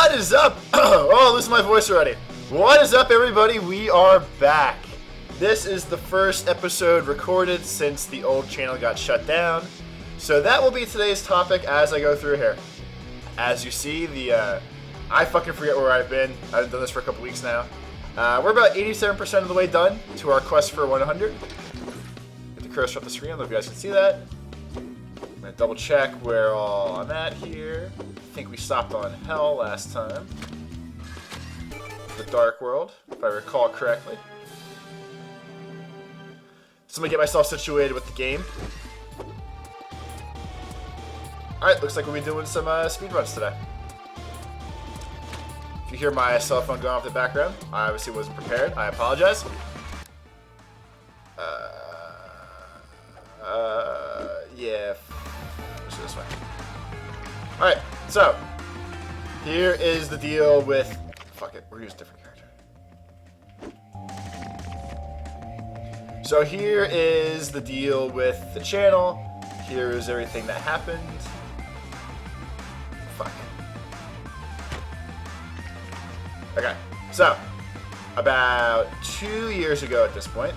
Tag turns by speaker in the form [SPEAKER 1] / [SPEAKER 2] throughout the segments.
[SPEAKER 1] What is up? Oh, losing my voice already. What is up, everybody? We are back. This is the first episode recorded since the old channel got shut down. So that will be today's topic as I go through here. As you see, I fucking forget where I've been. I've done this for a couple weeks now. We're about 87% of the way done to our quest for 100. Get the cursor up the screen. I don't know if you guys can see that. I'm going to double check where all I'm at here. I think we stopped on Hell last time. The Dark World, if I recall correctly. So I'm going to get myself situated with the game. Alright, looks like we'll be doing some speedruns today. If you hear my cell phone going off in the background, I obviously wasn't prepared. I apologize. Yeah. Let's do this way. Alright, so. Here is the deal with... Fuck it, we're using a different character. So here is the deal with the channel. Here is everything that happened. Fuck. Okay, so about 2 years ago at this point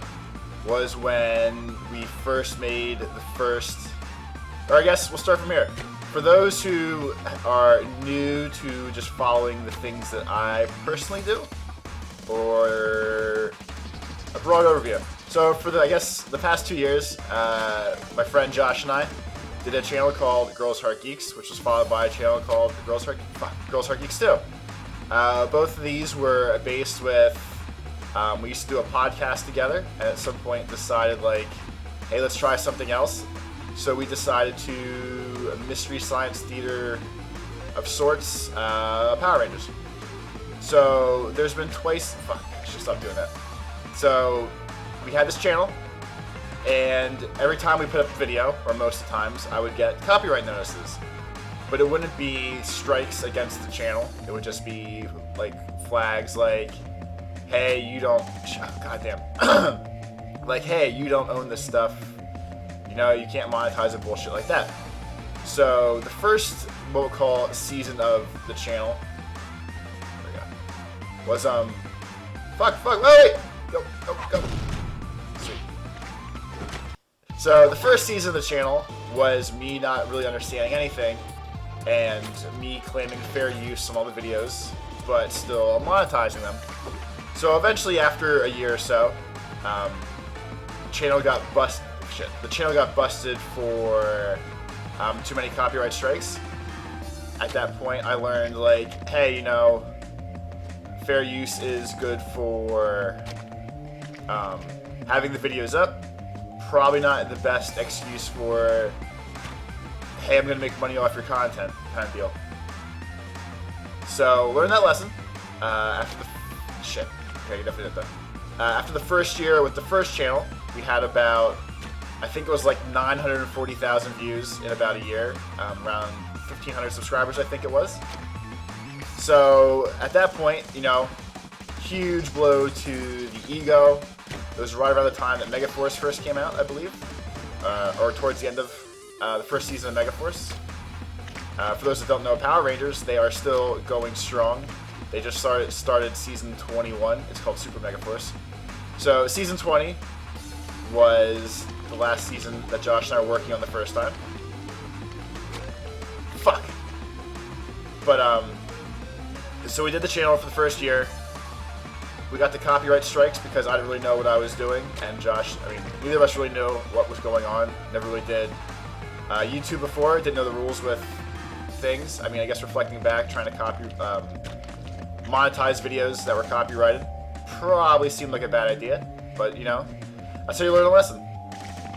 [SPEAKER 1] was when we first made the first, or I guess we'll start from here. For those who are new to just following the things that I personally do, or a broad overview. So for the, I guess, the past 2 years, my friend Josh and I did a channel called Girls Heart Geeks, which was followed by a channel called Girls Heart Geeks 2. Both of these were based with, we used to do a podcast together, and at some point decided like, hey, let's try something else. So we decided to Mystery Science Theater of sorts, Power Rangers. So there's been twice, fuck, I should stop doing that. So we had this channel, and every time we put up a video, or most of the times, I would get copyright notices. But it wouldn't be strikes against the channel. It would just be like flags like, hey, you don't, goddamn, like, hey, you don't own this stuff. You know, you can't monetize it, bullshit like that. So the first, what we'll call season of the channel, there we go, was, wait, go. Sweet. So the first season of the channel was me not really understanding anything, and me claiming fair use on all the videos, but still monetizing them. So eventually, after a year or so, the channel got busted for too many copyright strikes. At that point, I learned, like, hey, you know, fair use is good for having the videos up. Probably not the best excuse for, hey, I'm gonna make money off your content kind of deal. So learn that lesson. After the shit, okay, you definitely did that. After the first year with the first channel, we had about, I think it was like 940,000 views in about a year, around 1,500 subscribers, I think it was. So at that point, you know, huge blow to the ego. It was right around the time that Megaforce first came out, I believe, or towards the end of the first season of Megaforce. For those that don't know Power Rangers, they are still going strong. They just started season 21. It's called Super Megaforce. So season 20 was the last season that Josh and I were working on the first time. Fuck. But so we did the channel for the first year. We got the copyright strikes because I didn't really know what I was doing, and Josh, I mean, neither of us really knew what was going on. Never really did YouTube before. Didn't know the rules with things. I mean, I guess reflecting back, trying to monetize videos that were copyrighted probably seemed like a bad idea, but you know, that's how you learn a lesson.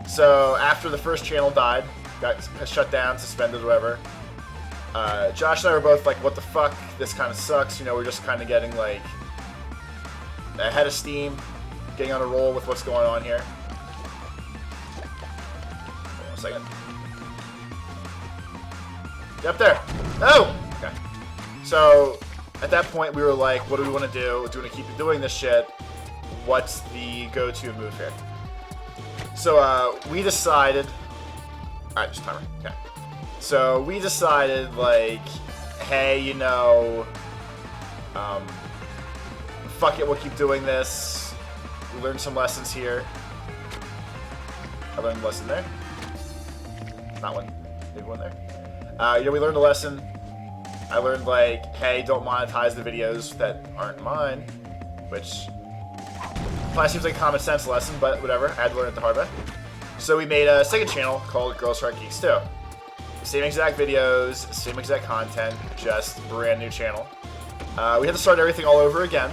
[SPEAKER 1] So after the first channel died, got shut down, suspended, whatever, Josh and I were both like, what the fuck, this kind of sucks. You know, we're just kind of getting like ahead of steam, getting on a roll with what's going on here. Hold on a second. Get up there. Oh! Okay. So, at that point, we were like, what do we want to do? Do we want to keep doing this shit? What's the go-to move here? So, we decided... Alright, just timer. Okay. So, we decided, like, hey, you know, Fuck it, we'll keep doing this. We learned some lessons here. I learned a lesson there. Not one. Maybe one there. You know, we learned a lesson. I learned, like, hey, don't monetize the videos that aren't mine, which probably seems like a common sense lesson, but whatever. I had to learn it the hard way. So we made a second channel called Girls Heart Geeks too. Same exact videos, same exact content, just brand new channel. We had to start everything all over again.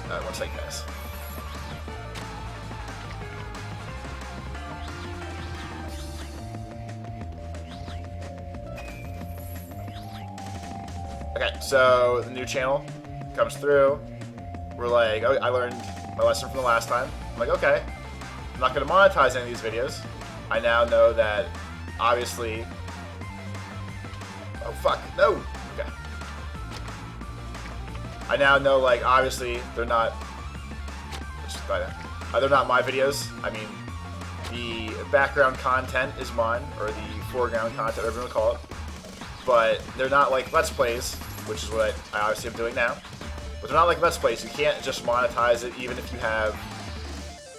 [SPEAKER 1] One second, guys. Okay, so the new channel comes through. We're like, oh, I learned my lesson from the last time. I'm like, okay, I'm not going to monetize any of these videos. I now know that, obviously... Oh, fuck, no! Okay. I now know, like, obviously, they're not... they're not my videos. I mean, the background content is mine, or the foreground content, whatever you want to call it. But they're not like Let's Plays, which is what I obviously am doing now. But they're not like Let's Plays. You can't just monetize it even if you have...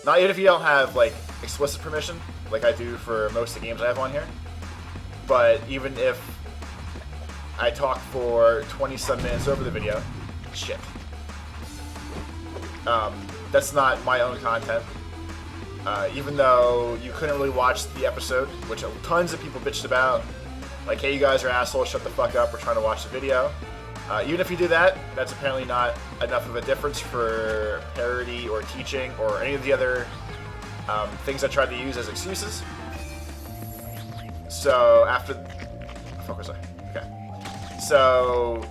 [SPEAKER 1] Not even if you don't have, like, explicit permission, like I do for most of the games I have on here. But even if I talk for 20-some minutes over the video, shit. That's not my own content. Even though you couldn't really watch the episode, which tons of people bitched about. Like, hey, you guys are assholes, shut the fuck up, we're trying to watch the video. Even if you do that, that's apparently not enough of a difference for parody or teaching or any of the other things I tried to use as excuses. So, after... What was I? Okay. So,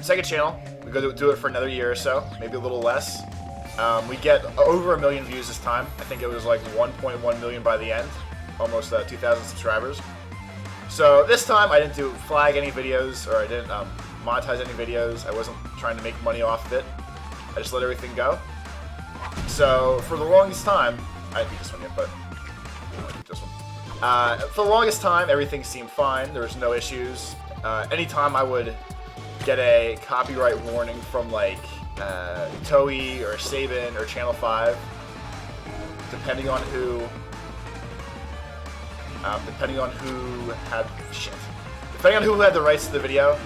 [SPEAKER 1] second channel, we go do it for another year or so, maybe a little less. We get over 1 million views this time. I think it was like 1.1 million by the end. Almost 2,000 subscribers. So this time I didn't flag any videos, or I didn't monetize any videos. I wasn't trying to make money off of it. I just let everything go. So for the longest time, I didn't beat this one yet, but I beat this one. For the longest time, everything seemed fine. There was no issues. Anytime I would get a copyright warning from like Toby or Sabin or Channel 5, depending on who had the rights to the video.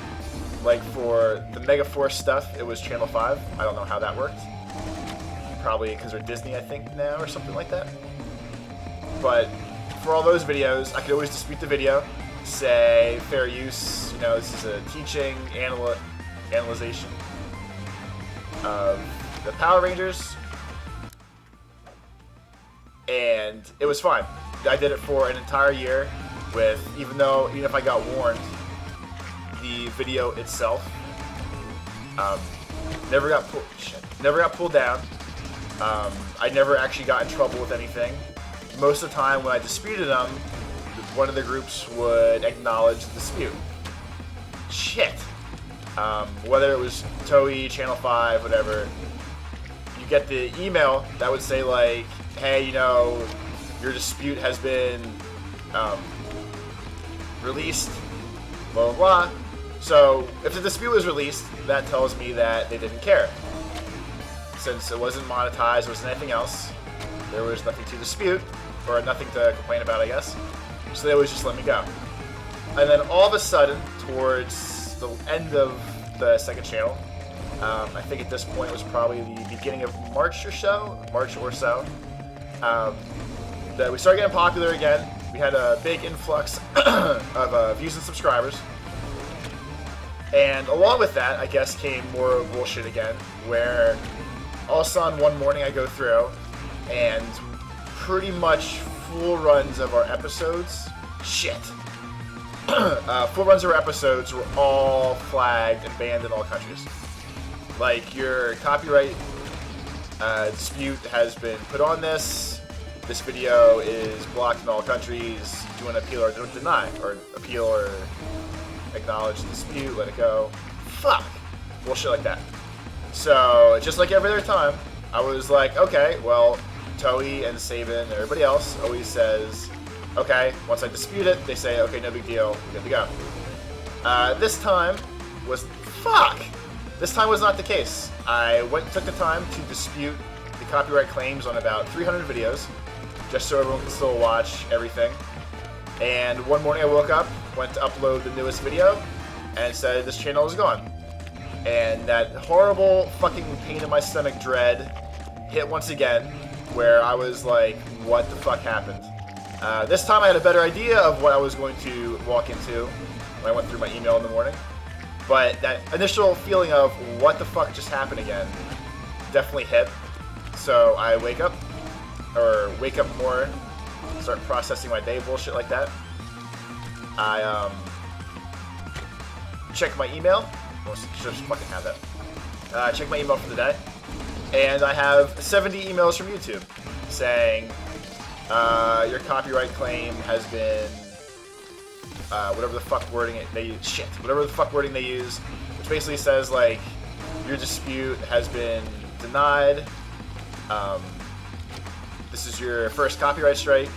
[SPEAKER 1] Like for the Mega Force stuff, it was Channel 5. I don't know how that worked. Probably because they're Disney, I think, now or something like that. But for all those videos, I could always dispute the video, say fair use. You know, this is a teaching analyzation of the Power Rangers, and it was fine. I did it for an entire year with, even if I got warned, the video itself never got pulled down. I never actually got in trouble with anything. Most of the time when I disputed them, one of the groups would acknowledge the dispute. Shit. Whether it was Toei, Channel 5, whatever, you get the email that would say like, hey, you know, your dispute has been released, blah, blah, blah. So if the dispute was released, that tells me that they didn't care. Since it wasn't monetized, it wasn't anything else, there was nothing to dispute, or nothing to complain about, I guess. So they always just let me go. And then all of a sudden, towards the end of the second channel, I think at this point it was probably the beginning of March or so, that we started getting popular again. We had a big influx of views and subscribers. And along with that, I guess, came more bullshit again, where all of a sudden one morning I go through and pretty much full runs of our episodes, full runs of our episodes were all flagged and banned in all countries. Like, your copyright dispute has been put on this. This video is blocked in all countries. Do you want to appeal or deny? Or appeal or acknowledge the dispute, let it go. Fuck! Bullshit like that. So, just like every other time, I was like, okay, well, Toei and Sabin and everybody else always says, okay, once I dispute it, they say, okay, no big deal, we're good to go. This time was This time was not the case. I took the time to dispute the copyright claims on about 300 videos, just so everyone could still watch everything. And one morning I woke up, went to upload the newest video, and said this channel is gone. And that horrible fucking pain in my stomach dread hit once again, where I was like, what the fuck happened? This time I had a better idea of what I was going to walk into when I went through my email in the morning. But that initial feeling of what the fuck just happened again definitely hit. So I wake up more, start processing my day, bullshit like that. I check my email. Should just fucking have that. Check my email for the day, and I have 70 emails from YouTube saying your copyright claim has been whatever the fuck wording they use. Whatever the fuck wording they use, which basically says like your dispute has been denied. This is your first copyright strike,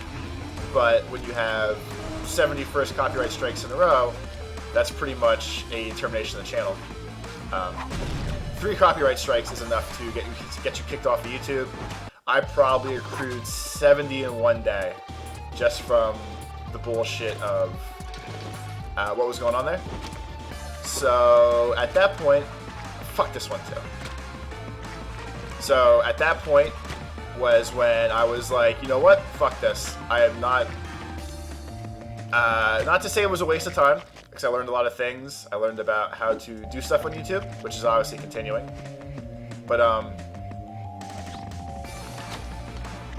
[SPEAKER 1] but when you have 70 first copyright strikes in a row, that's pretty much a termination of the channel. 3 copyright strikes is enough to get you kicked off of YouTube. I probably accrued 70 in one day just from the bullshit of what was going on there. So at that point, fuck this one too. So at that point was when I was like, you know what? Fuck this. I am not. Not to say it was a waste of time, because I learned a lot of things. I learned about how to do stuff on YouTube, which is obviously continuing. But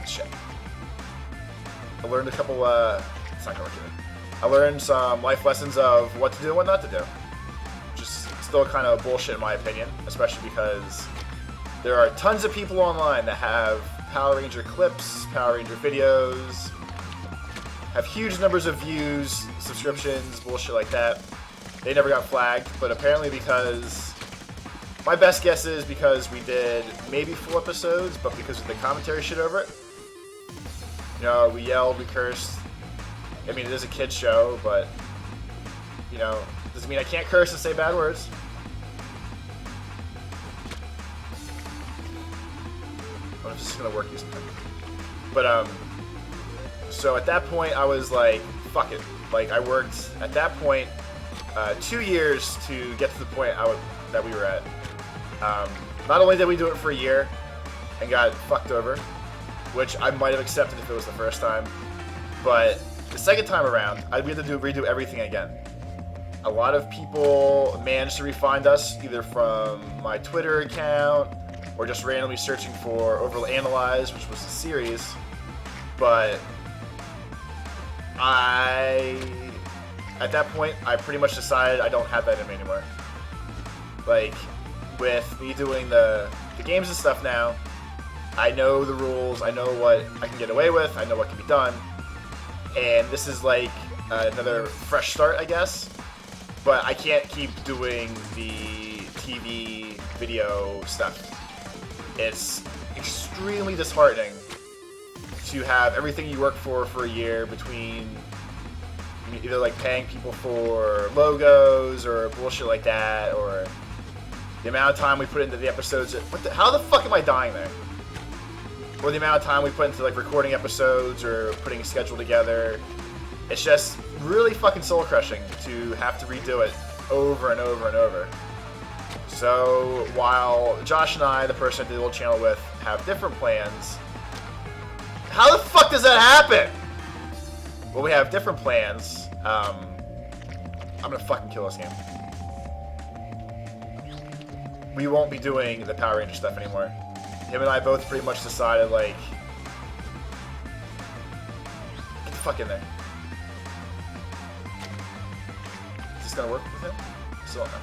[SPEAKER 1] shit. I learned a couple. It's not gonna work either. I learned some life lessons of what to do and what not to do. Just still kind of bullshit in my opinion, especially because there are tons of people online that have Power Ranger clips, Power Ranger videos, have huge numbers of views, subscriptions, bullshit like that. They never got flagged, but apparently because, my best guess is because we did maybe full episodes, but because of the commentary shit over it. You know, we yelled, we cursed. I mean, it is a kid's show, but, you know, doesn't mean I can't curse and say bad words. I don't know if this is gonna work using them. But, so at that point, I was like, fuck it. Like, I worked, at that point, 2 years to get to the point that we were at. Not only did we do it for a year and got fucked over, which I might have accepted if it was the first time, but the second time around, we had to redo everything again. A lot of people managed to refind us, either from my Twitter account or just randomly searching for Overanalyze, which was a series. But at that point, I pretty much decided I don't have that in me anymore. Like, with me doing the games and stuff now, I know the rules, I know what I can get away with, I know what can be done, and this is like another fresh start, I guess, but I can't keep doing the TV video stuff. It's extremely disheartening to have everything you work for a year between either like paying people for logos or bullshit like that, or the amount of time we put into the episodes. How the fuck am I dying there? Or the amount of time we put into like recording episodes or putting a schedule together. It's just really fucking soul crushing to have to redo it over and over and over. So while Josh and I, the person I did the old channel with, have different plans, how the fuck does that happen? Well, we have different plans. I'm gonna fucking kill this game. We won't be doing the Power Ranger stuff anymore. Him and I both pretty much decided, like, get the fuck in there. Is this gonna work with him? Still don't know.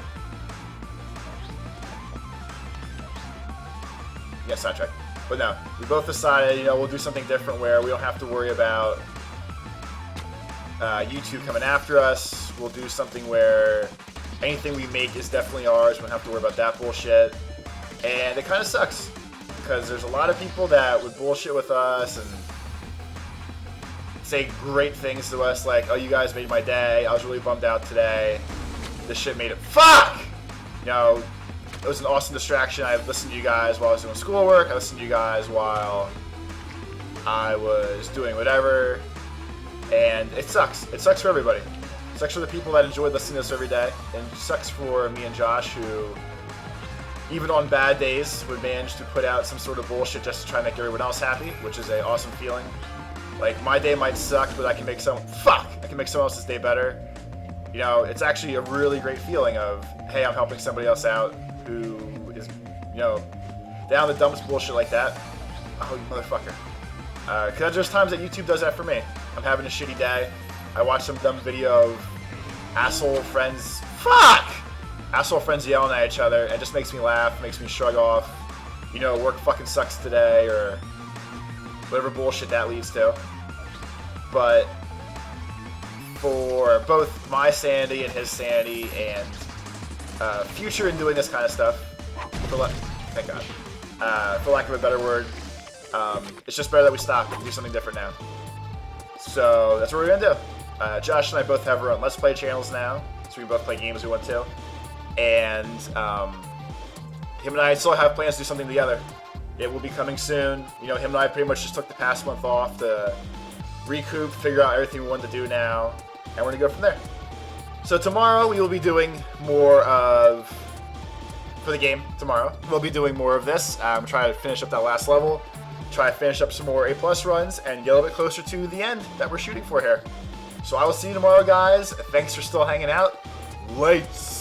[SPEAKER 1] Yeah, sidetrack. But no, we both decided, you know, we'll do something different where we don't have to worry about YouTube coming after us. We'll do something where anything we make is definitely ours. We don't have to worry about that bullshit. And it kind of sucks, because there's a lot of people that would bullshit with us and say great things to us, like, oh, you guys made my day, I was really bummed out today. this shit made it. Fuck! You know, it was an awesome distraction. I listened to you guys while I was doing schoolwork. I listened to you guys while I was doing whatever. And it sucks. It sucks for everybody. It sucks for the people that enjoy listening to this every day. And it sucks for me and Josh, who, even on bad days, would manage to put out some sort of bullshit just to try and make everyone else happy, which is an awesome feeling. Like, my day might suck, but I can make someone else's day better. You know, it's actually a really great feeling of, hey, I'm helping somebody else out who is, you know, down the dumbest bullshit like that. Oh, you motherfucker. Because there's times that YouTube does that for me. I'm having a shitty day. I watch some dumb video of asshole friends yelling at each other. It just makes me laugh, makes me shrug off. You know, work fucking sucks today, or whatever bullshit that leads to. But for both my sanity and his sanity and future in doing this kind of stuff, thank God, for lack of a better word, it's just better that we stop and do something different now. So that's what we're gonna do. Josh and I both have our own Let's Play channels now, so we both play games we want to. And him and I still have plans to do something together. It will be coming soon. You know, him and I pretty much just took the past month off to recoup, figure out everything we want to do now, and we're gonna go from there. So tomorrow we will be doing more of, for the game tomorrow, we'll be doing more of this. Try to finish up that last level, try to finish up some more A+ runs, and get a little bit closer to the end that we're shooting for here. So I will see you tomorrow, guys. Thanks for still hanging out. Lights.